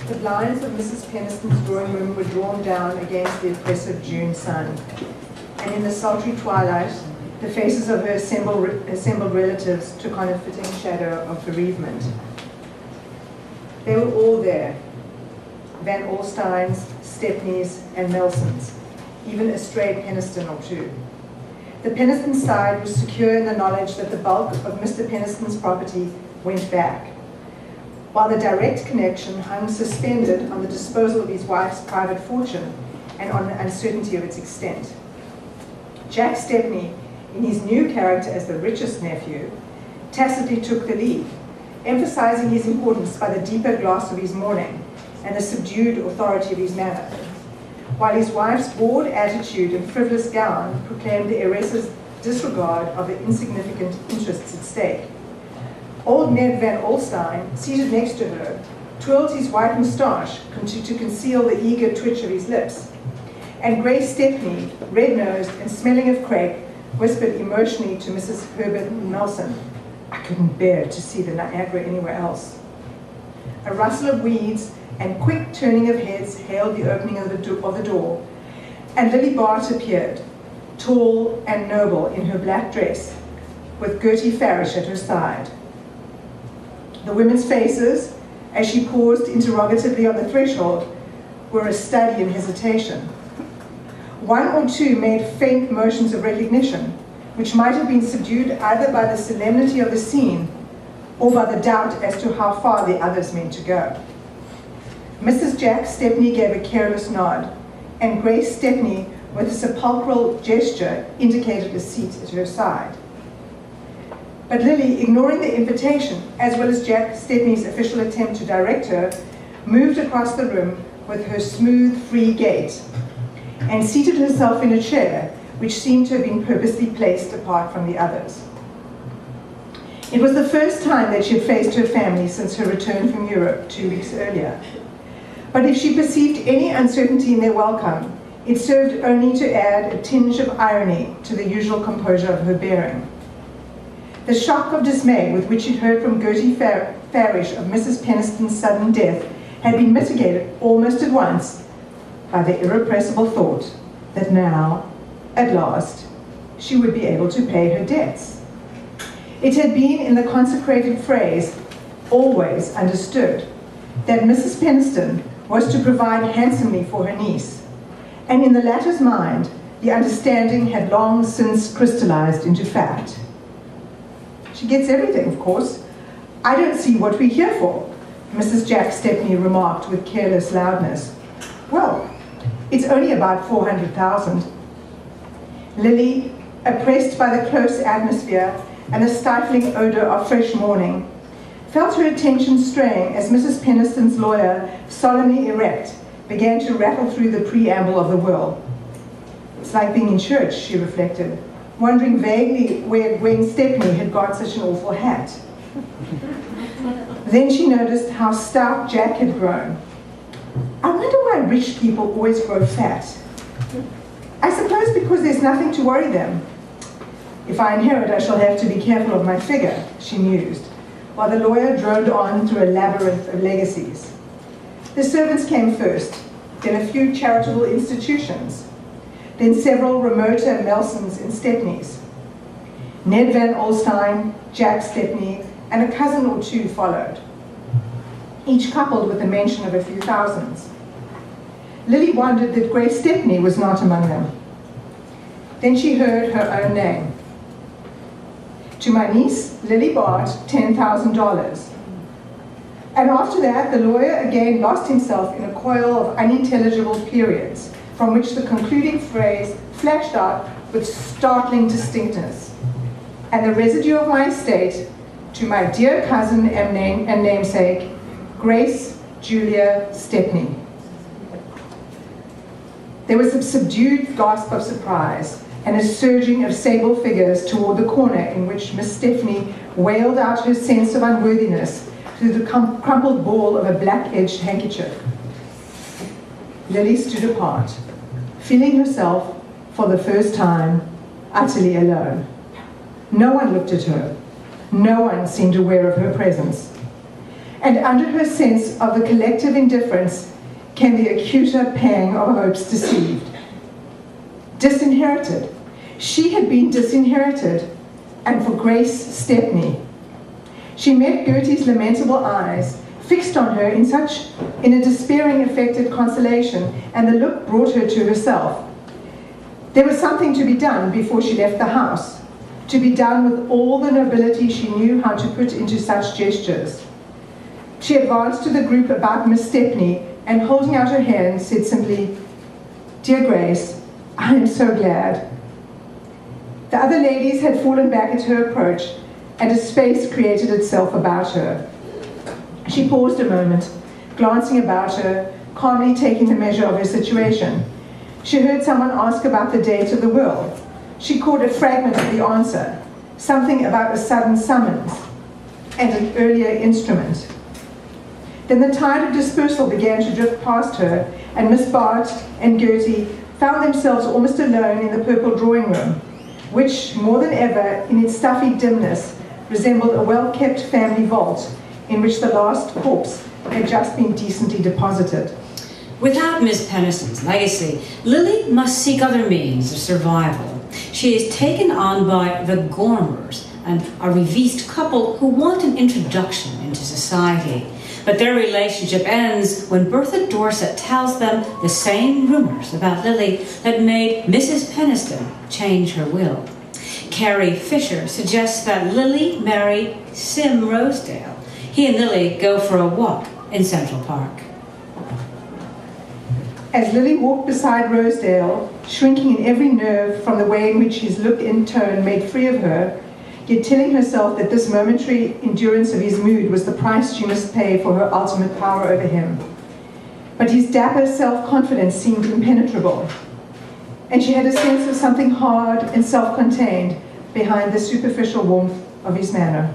The blinds of Mrs. Peniston's drawing room were drawn down against the oppressive June sun, and in the sultry twilight, the faces of her assembled relatives took on a fitting shadow of bereavement. They were all there, Van Alstynes, Stepneys, and Nelsons, even a stray Peniston or two. The Peniston side was secure in the knowledge that the bulk of Mr. Peniston's property went back, while the direct connection hung suspended on the disposal of his wife's private fortune and on the uncertainty of its extent. Jack Stepney, in his new character as the richest nephew, tacitly took the lead, emphasizing his importance by the deeper gloss of his mourning and the subdued authority of his manner, while his wife's bored attitude and frivolous gown proclaimed the heiress's disregard of the insignificant interests at stake. Old Ned Van Alstyne, seated next to her, twirled his white moustache to conceal the eager twitch of his lips, and Grace Stepney, red-nosed and smelling of crepe, whispered emotionally to Mrs. Herbert Nelson, "I couldn't bear to see the Niagara anywhere else." A rustle of weeds and quick turning of heads hailed the opening of the door, and Lily Bart appeared, tall and noble in her black dress, with Gertie Farish at her side. The women's faces, as she paused interrogatively on the threshold, were a study in hesitation. One or two made faint motions of recognition, which might have been subdued either by the solemnity of the scene or by the doubt as to how far the others meant to go. Mrs. Jack Stepney gave a careless nod, and Grace Stepney, with a sepulchral gesture, indicated a seat at her side. But Lily, ignoring the invitation, as well as Jack Stepney's official attempt to direct her, moved across the room with her smooth, free gait, and seated herself in a chair which seemed to have been purposely placed apart from the others. It was the first time that she had faced her family since her return from Europe 2 weeks earlier. But if she perceived any uncertainty in their welcome, it served only to add a tinge of irony to the usual composure of her bearing. The shock of dismay with which she'd heard from Gertie Farish of Mrs. Peniston's sudden death had been mitigated almost at once by the irrepressible thought that now, at last, she would be able to pay her debts. It had been in the consecrated phrase, always understood, that Mrs. Peniston was to provide handsomely for her niece, and in the latter's mind, the understanding had long since crystallized into fact. "She gets everything, of course. I don't see what we're here for," Mrs. Jack Stepney remarked with careless loudness. "Well, it's only about 400,000. Lily, oppressed by the close atmosphere and the stifling odor of fresh mourning, felt her attention straying as Mrs. Peniston's lawyer, solemnly erect, began to rattle through the preamble of the will. It's like being in church, she reflected, wondering vaguely where Gwen Stepney had got such an awful hat. Then she noticed how stout Jack had grown. I wonder why rich people always grow fat. I suppose because there's nothing to worry them. If I inherit, I shall have to be careful of my figure, she mused, while the lawyer droned on through a labyrinth of legacies. The servants came first, then a few charitable institutions, then several remoter Nelsons and Stepneys. Ned Van Alstyne, Jack Stepney, and a cousin or two followed, each coupled with the mention of a few thousands. Lily wondered that Grace Stepney was not among them. Then she heard her own name. To my niece, Lily Bart, $10,000. And after that, the lawyer again lost himself in a coil of unintelligible periods, from which the concluding phrase flashed out with startling distinctness. And the residue of my estate, to my dear cousin and namesake, Grace Julia Stepney. There was a subdued gasp of surprise and a surging of sable figures toward the corner in which Miss Stepney wailed out her sense of unworthiness through the crumpled ball of a black-edged handkerchief. Lily stood apart, feeling herself, for the first time, utterly alone. No one looked at her. No one seemed aware of her presence. and under her sense of the collective indifference came the acuter pang of hopes deceived. Disinherited. She had been disinherited, and for Grace Stepney. She met Gertie's lamentable eyes, fixed on her in a despairing, affected consolation, and the look brought her to herself. There was something to be done before she left the house, to be done with all the nobility she knew how to put into such gestures. She advanced to the group about Miss Stepney, and holding out her hand, said simply, "Dear Grace, I am so glad." The other ladies had fallen back at her approach, and a space created itself about her. She paused a moment, glancing about her, calmly taking the measure of her situation. She heard someone ask about the date of the will. She caught a fragment of the answer, something about a sudden summons and an earlier instrument. Then the tide of dispersal began to drift past her, and Miss Bart and Gertie found themselves almost alone in the purple drawing room, which, more than ever, in its stuffy dimness, resembled a well-kept family vault in which the last corpse had just been decently deposited. Without Miss Peniston's legacy, Lily must seek other means of survival. She is taken on by the Gormers, a reviste couple who want an introduction into society. But their relationship ends when Bertha Dorset tells them the same rumors about Lily that made Mrs. Peniston change her will. Carrie Fisher suggests that Lily marry Sim Rosedale. He and Lily go for a walk in Central Park. As Lily walked beside Rosedale, shrinking in every nerve from the way in which his look in turn made free of her, yet telling herself that this momentary endurance of his mood was the price she must pay for her ultimate power over him. But his dapper self-confidence seemed impenetrable, and she had a sense of something hard and self-contained behind the superficial warmth of his manner.